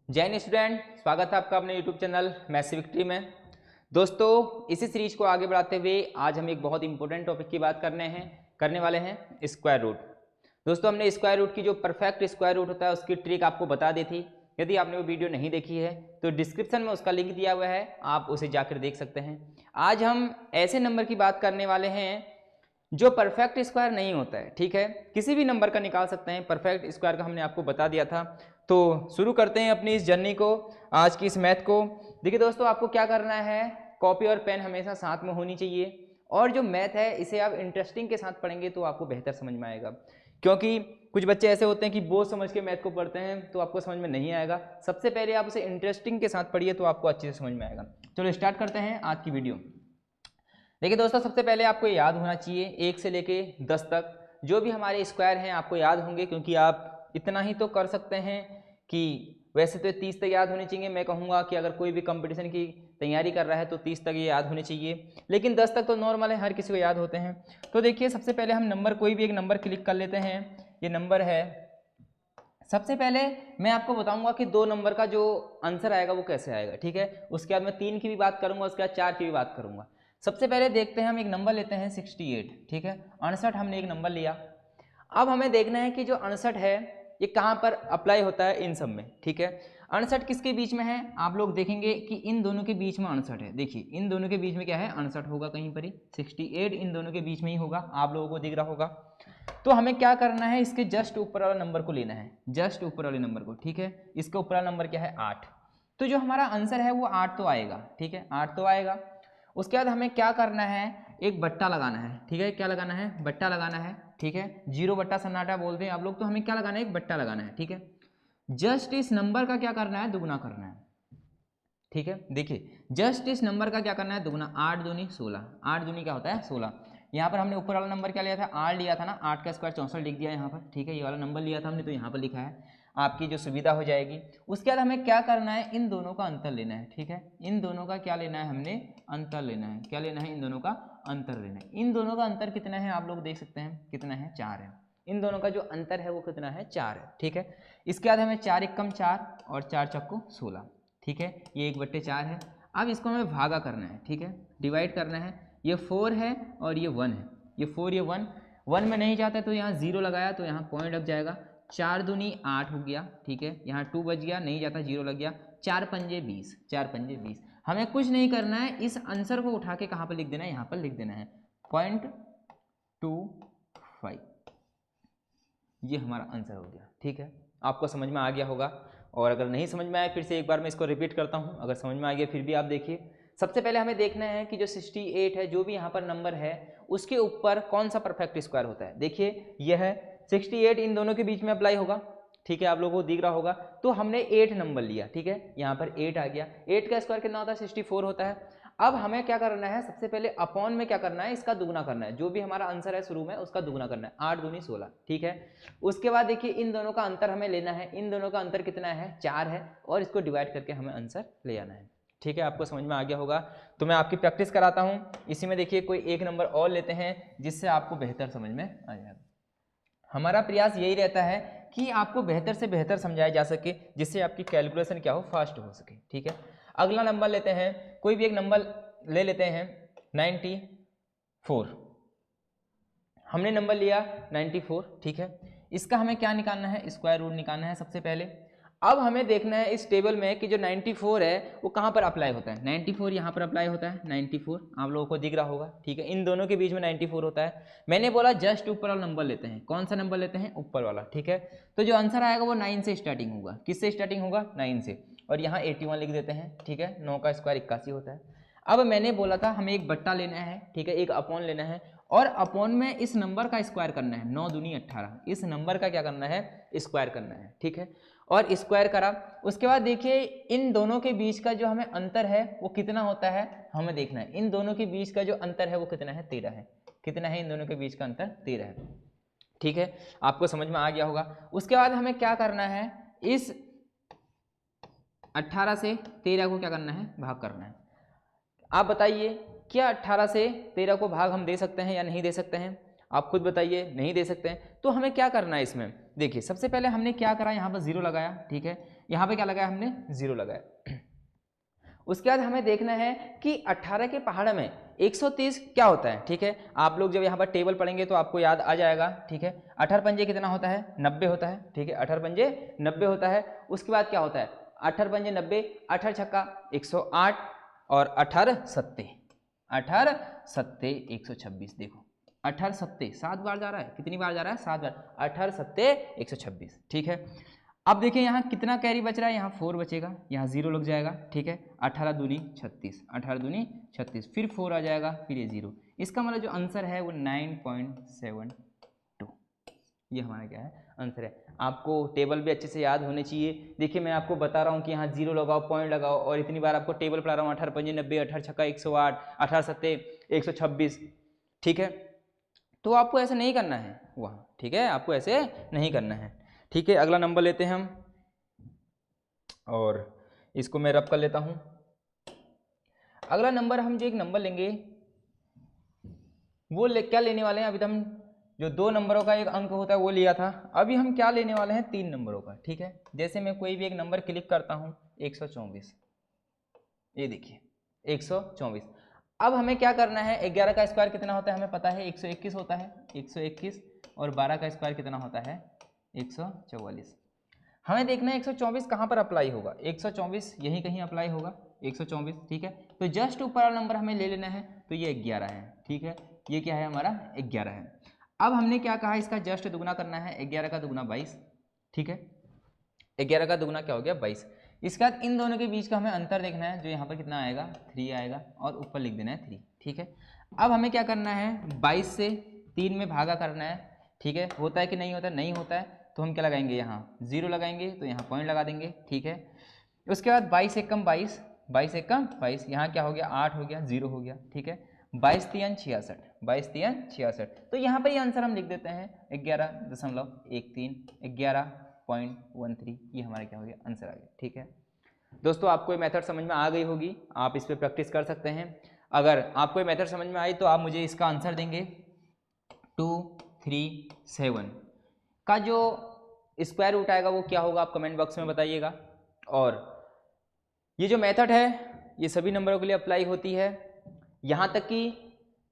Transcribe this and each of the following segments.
जय हिंद स्टूडेंट, स्वागत है आपका अपने यूट्यूब चैनल मैथ्स विक्ट्री में। दोस्तों, इसी सीरीज को आगे बढ़ाते हुए आज हम एक बहुत इंपॉर्टेंट टॉपिक की बात करने वाले हैं, स्क्वायर रूट। दोस्तों, हमने स्क्वायर रूट की जो परफेक्ट स्क्वायर रूट होता है उसकी ट्रिक आपको बता दी थी। यदि आपने वो वीडियो नहीं देखी है तो डिस्क्रिप्शन में उसका लिंक दिया हुआ है, आप उसे जाकर देख सकते हैं। आज हम ऐसे नंबर की बात करने वाले हैं जो परफेक्ट स्क्वायर नहीं होता है। ठीक है, किसी भी नंबर का निकाल सकते हैं, परफेक्ट स्क्वायर का हमने आपको बता दिया था। तो शुरू करते हैं अपनी इस जर्नी को, आज की इस मैथ को। देखिए दोस्तों, आपको क्या करना है, कॉपी और पेन हमेशा साथ में होनी चाहिए। और जो मैथ है इसे आप इंटरेस्टिंग के साथ पढ़ेंगे तो आपको बेहतर समझ में आएगा, क्योंकि कुछ बच्चे ऐसे होते हैं कि बोझ समझ के मैथ को पढ़ते हैं तो आपको समझ में नहीं आएगा। सबसे पहले आप उसे इंटरेस्टिंग के साथ पढ़िए तो आपको अच्छे से समझ में आएगा। चलो स्टार्ट करते हैं आज की वीडियो। देखिए दोस्तों, सबसे पहले आपको याद होना चाहिए 1 से लेके 10 तक जो भी हमारे स्क्वायर हैं आपको याद होंगे, क्योंकि आप इतना ही तो कर सकते हैं कि वैसे तो 30 तक याद होने चाहिए। मैं कहूँगा कि अगर कोई भी कंपटीशन की तैयारी कर रहा है तो 30 तक ये याद होने चाहिए, लेकिन 10 तक तो नॉर्मल है, हर किसी को याद होते हैं। तो देखिए, सबसे पहले हम नंबर, कोई भी एक नंबर क्लिक कर लेते हैं। ये नंबर है, सबसे पहले मैं आपको बताऊंगा कि 2 नंबर का जो आंसर आएगा वो कैसे आएगा। ठीक है, उसके बाद मैं 3 की भी बात करूंगा, उसके बाद 4 की भी बात करूंगा। सबसे पहले देखते हैं, हम एक नंबर लेते हैं 68। ठीक है, 68 हमने एक नंबर लिया। अब हमें देखना है कि जो 68 है ये कहाँ पर अप्लाई होता है, इन सब में। ठीक है, 68 किसके बीच में है, आप लोग देखेंगे कि इन दोनों के बीच में 68 है। देखिए, इन दोनों के बीच में क्या है, 68 होगा कहीं पर ही। 68 इन दोनों के बीच में ही होगा, आप लोगों को दिख रहा होगा। तो हमें क्या करना है, इसके जस्ट ऊपर वाला नंबर को लेना है, जस्ट ऊपर वाले नंबर को। ठीक है, इसके ऊपर वाला नंबर क्या है, 8। तो जो हमारा आंसर है वो 8 तो आएगा। ठीक है, 8 तो आएगा। उसके बाद हमें क्या करना है, एक बट्टा लगाना है। ठीक है, क्या लगाना है, बट्टा लगाना है। ठीक है, 0 बट्टा सन्नाटा बोलते हैं आप लोग, तो हमें क्या लगाना है, एक बट्टा लगाना है। ठीक है, जस्ट इस नंबर का क्या करना है, दुगुना करना है। ठीक है, देखिए जस्ट इस नंबर का क्या करना है, दुगुना। 8 दूनी 16, 8 दूनी क्या होता है, 16। यहाँ पर हमने ऊपर वाला नंबर क्या लिया था, 8 लिया था ना, 8 का स्क्वायर 64 लिख दिया यहाँ पर। ठीक है, ये वाला नंबर लिया था हमने तो यहाँ पर लिखा है, आपकी जो सुविधा हो जाएगी। उसके बाद हमें क्या करना है, इन दोनों का अंतर लेना है। ठीक है, इन दोनों का क्या लेना है, हमने अंतर लेना है। क्या लेना है, इन दोनों का अंतर लेना है। इन दोनों का अंतर कितना है, आप लोग देख सकते हैं कितना है, 4 है। इन दोनों का जो अंतर है वो कितना है, 4 है। ठीक है, इसके बाद हमें 4 एकम 4 और 4 चक्को 16। ठीक है, ये 1/4 है। अब इसको हमें भागा करना है। ठीक है, डिवाइड करना है। ये 4 है और ये 1 है, ये 4 ये 1, 1 में नहीं जाता है तो यहाँ 0 लगाया तो यहाँ पॉइंट लग जाएगा। 4 दूनी 8 हो गया। ठीक है, यहाँ 2 बच गया, नहीं जाता 0 लग गया। 4 पंजे 20, 4 पंजे 20। हमें कुछ नहीं करना है, इस आंसर को उठा के कहाँ पर लिख देना है, यहाँ पर लिख देना है 0.25। ये हमारा आंसर हो गया। ठीक है, आपको समझ में आ गया होगा, और अगर नहीं समझ में आया फिर से एक बार मैं इसको रिपीट करता हूँ। अगर समझ में आ गया फिर भी आप देखिए। सबसे पहले हमें देखना है कि जो 68 है, जो भी यहाँ पर नंबर है, उसके ऊपर कौन सा परफेक्ट स्क्वायर होता है। देखिए यह है 68, इन दोनों के बीच में अप्लाई होगा। ठीक है, आप लोगों को दिख रहा होगा। तो हमने 8 नंबर लिया। ठीक है, यहाँ पर 8 आ गया। 8 का स्क्वायर कितना होता है, 64 होता है। अब हमें क्या करना है, सबसे पहले अपॉन में क्या करना है, इसका दुगुना करना है। जो भी हमारा आंसर है शुरू में उसका दुगुना करना है, 8 दूनी 16। ठीक है, उसके बाद देखिए इन दोनों का अंतर हमें लेना है। इन दोनों का अंतर कितना है, 4 है, और इसको डिवाइड करके हमें आंसर ले आना है। ठीक है, आपको समझ में आ गया होगा। तो मैं आपकी प्रैक्टिस कराता हूँ। इसी में देखिए कोई एक नंबर और लेते हैं जिससे आपको बेहतर समझ में आ जाएगा। हमारा प्रयास यही रहता है कि आपको बेहतर से बेहतर समझाया जा सके, जिससे आपकी कैलकुलेशन क्या हो, फास्ट हो सके। ठीक है, अगला नंबर लेते हैं, कोई भी एक नंबर ले लेते हैं 94। हमने नंबर लिया 94। ठीक है, इसका हमें क्या निकालना है, स्क्वायर रूट निकालना है सबसे पहले। अब हमें देखना है इस टेबल में कि जो 94 है वो कहाँ पर अप्लाई होता है। 94 यहाँ पर अप्लाई होता है, 94 आप लोगों को दिख रहा होगा। ठीक है, इन दोनों के बीच में 94 होता है। मैंने बोला जस्ट ऊपर वाला नंबर लेते हैं। कौन सा नंबर लेते हैं, ऊपर वाला। ठीक है, तो जो आंसर आएगा वो 9 से स्टार्टिंग होगा। किससे स्टार्टिंग होगा, 9 से, और यहाँ 81 लिख देते हैं। ठीक है, 9 का स्क्वायर 81 होता है। अब मैंने बोला था हमें एक बट्टा लेना है। ठीक है, एक अपॉन लेना है, और अपॉन में इस नंबर का स्क्वायर करना है। 9 दूनी 18, इस नंबर का क्या करना है, स्क्वायर करना है। ठीक है, और स्क्वायर करा। उसके बाद देखिए इन दोनों के बीच का जो हमें अंतर है वो कितना होता है, हमें देखना है। इन दोनों के बीच का जो अंतर है वो कितना है, 13 है। कितना है, इन दोनों के बीच का अंतर 13 है। ठीक है, आपको समझ में आ गया होगा। उसके बाद हमें क्या करना है, इस 18 से 13 को क्या करना है, भाग करना है। आप बताइए क्या 18 से 13 को भाग हम दे सकते हैं या नहीं दे सकते हैं, आप खुद बताइए। नहीं दे सकते हैं, तो हमें क्या करना है, इसमें देखिए सबसे पहले हमने क्या करा, यहाँ पर 0 लगाया, ठीक है, यहाँ पे क्या लगाया हमने 0 लगाया। उसके बाद हमें देखना है कि 18 के पहाड़ में 130 क्या होता है, ठीक है। आप लोग जब यहाँ पर टेबल पढ़ेंगे तो आपको याद आ जाएगा, ठीक है। 18 पंजे कितना होता है, 90 होता है, ठीक है, 18 पंजे 90 होता है। उसके बाद क्या होता है, 18 पंजे 90, 18 छक्का 108 और 18 सत्ते 126। देखो 18 सत्ते 7 बार जा रहा है, कितनी बार जा रहा है, 7 बार, 18 सत्ते 126, ठीक है। अब देखिए यहाँ कितना कैरी बच रहा है, यहाँ 4 बचेगा, यहाँ 0 लग जाएगा, ठीक है। 18 दूनी 36, 18 दूनी 36, फिर 4 आ जाएगा, फिर ये 0। इसका मतलब जो आंसर है वो 9.72, ये हमारा क्या है आंसर है। आपको टेबल भी अच्छे से याद होने चाहिए। देखिए मैं आपको बता रहा हूँ कि यहाँ 0 लगाओ, पॉइंट लगाओ, और इतनी बार आपको टेबल पढ़ा रहा हूँ, 18 पंजे 90, 18 छक्का 108, 18 सत्ते 126, ठीक है। तो आपको ऐसे नहीं करना है वहाँ, ठीक है, आपको ऐसे नहीं करना है, ठीक है। अगला नंबर लेते हैं हम, और इसको मैं रब कर लेता हूँ। अगला नंबर हम जो एक नंबर लेंगे वो क्या लेने वाले हैं, अभी तो हम जो 2 नंबरों का एक अंक होता है वो लिया था, अभी हम क्या लेने वाले हैं 3 नंबरों का, ठीक है। जैसे मैं कोई भी एक नंबर क्लिक करता हूँ 124, ये देखिए 124। अब हमें क्या करना है, 11 का स्क्वायर कितना होता है हमें पता है, 121 होता है, 121, और 12 का स्क्वायर कितना होता है 144। हमें देखना है 124 कहाँ पर अप्लाई होगा, 124 यहीं कहीं अप्लाई होगा, 124, ठीक है। तो जस्ट ऊपर वाला नंबर हमें ले लेना है, तो ये 11 है, ठीक है, ये क्या है हमारा 11 है। अब हमने क्या कहा, इसका जस्ट दुगना करना है, 11 का दुगना 22, ठीक है, 11 का दुगना क्या हो गया 22। इसके बाद इन दोनों के बीच का हमें अंतर देखना है, जो यहाँ पर कितना आएगा 3 आएगा, और ऊपर लिख देना है 3, ठीक है। अब हमें क्या करना है, 22 से 3 में भागा करना है, ठीक है। होता है कि नहीं होता है, नहीं होता है, तो हम क्या लगाएंगे, यहाँ 0 लगाएंगे, तो यहाँ पॉइंट लगा देंगे, ठीक है। उसके बाद 22 एक कम 22, 22 एक कम 22, यहाँ क्या हो गया 8 हो गया, 0 हो गया, ठीक है। 22 3 66, 22 3 66, तो यहाँ पर ये आंसर हम लिख देते हैं 11.13, 11.13, ये हमारा क्या हो गया आंसर आ गया, ठीक है। दोस्तों आपको ये मेथड समझ में आ गई होगी, आप इस पर प्रैक्टिस कर सकते हैं। अगर आपको ये मेथड समझ में आई तो आप मुझे इसका आंसर देंगे 237 का जो स्क्वायर रूट आएगा वो क्या होगा, आप कमेंट बॉक्स में बताइएगा। और ये जो मेथड है ये सभी नंबरों के लिए अप्लाई होती है, यहाँ तक कि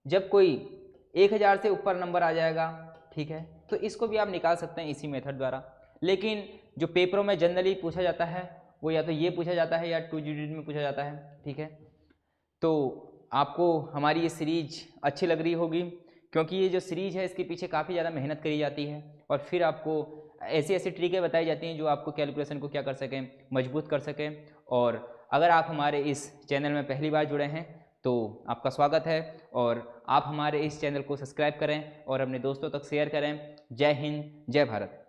जब कोई 1000 से ऊपर नंबर आ जाएगा, ठीक है, तो इसको भी आप निकाल सकते हैं इसी मेथड द्वारा। लेकिन जो पेपरों में जनरली पूछा जाता है वो या तो ये पूछा जाता है या 2 डिजिट में पूछा जाता है, ठीक है। तो आपको हमारी ये सीरीज अच्छी लग रही होगी, क्योंकि ये जो सीरीज है इसके पीछे काफ़ी ज़्यादा मेहनत करी जाती है, और फिर आपको ऐसी ऐसी ट्रिकें बताई जाती हैं जो आपको कैलकुलेशन को क्या कर सकें, मजबूत कर सकें। और अगर आप हमारे इस चैनल में पहली बार जुड़े हैं तो आपका स्वागत है, और आप हमारे इस चैनल को सब्सक्राइब करें और अपने दोस्तों तक शेयर करें। जय हिंद, जय भारत।